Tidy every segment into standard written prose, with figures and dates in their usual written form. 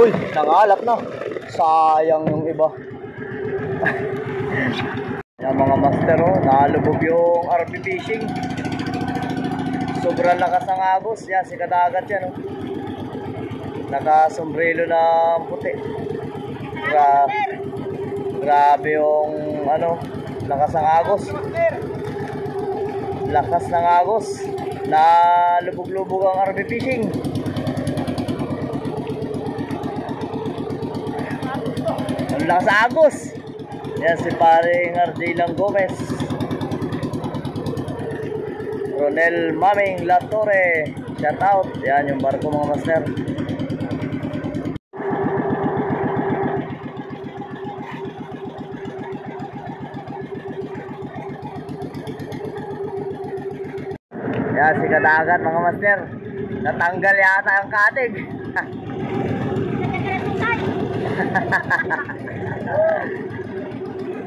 Uy, nangalap na. Sayang yung iba. Yan mga master, oh, nalubog yung RP fishing. Sobrang lakas ng agos. Yan, si Kadagat yan, oh. Naka-sombrero na puti. Grabe yung ano, lakas ng agos. Lakas ng agos. Nalubog-lubog ang RP fishing. Ang lakas ng agos. Yan si paring RJ Lang Gomez, Ronel Maming La Torre, shout out. Yan yung barko mga master. Yan si Kadagat mga master. Natanggal yata ang katig.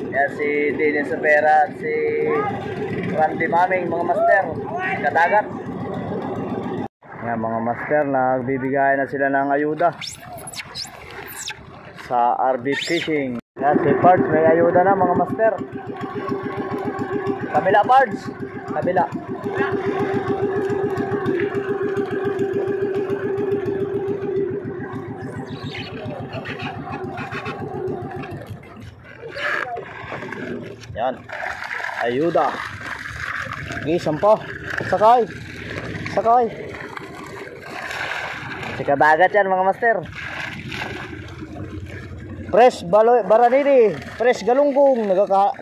Yan si Dennis Opera at si Randy Maming mga master. Kadagat. Yan mga master, nagbibigay na sila ng ayuda sa RB fishing. Yan si Pards, may ayuda na mga master. Kabila Pards, kabila. Yan, ayuda. Okay, sampa. Sakay. Sakay. Si Kadagat yan mga master. Fresh baranini, fresh galunggong,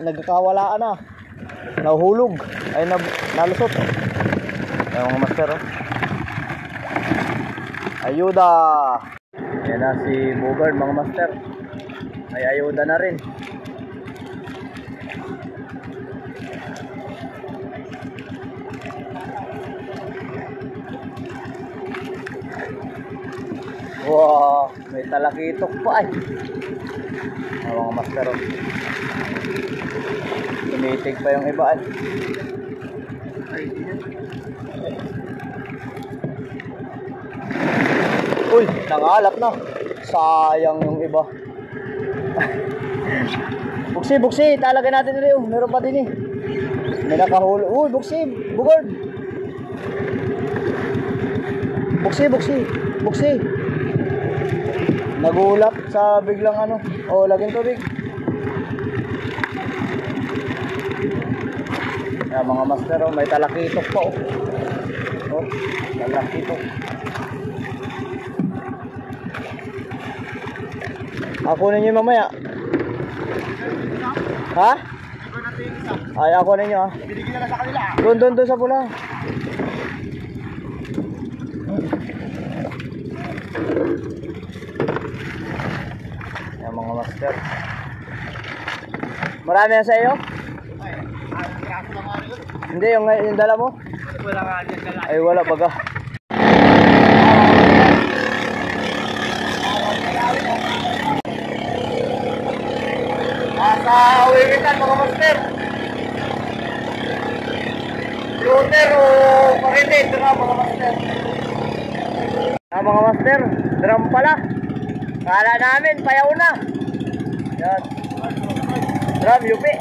nagkakawalaan na. Nahuhulog, ay nalusot. Yan mga master, oh. Ayuda. Yan na si Bogard mga master. Ay ayuda na rin. Wow, may talakitok pa ay. Mga master, oh. Tumitig pa yung iba ay. Uy, nangalap na. Sayang yung iba. Buksi, talagay natin rin, oh. Meron pa din eh. May nakahulo. Uy, buksi, Bugard. Buksi. Nagulap sa biglang ano. Oh, laging tubig. Yan mga master, oh, may talakitok pa, oh. Oh, talakitok. Akunin nyo mamaya. Ha? Ay, akunin nyo, ha. Binigyan na sa kanila. Doon sa pula. Yan mga master. Marami yan sa iyo? Hindi, yung dala mo? Wala nga yan dala. Ay, wala baga. Nasa uwiwitan mga master. Shooter o pakiti, ito nga mga master. Mga master, drum pala. Kala namin, payaw na. Yan. Drum, yupi.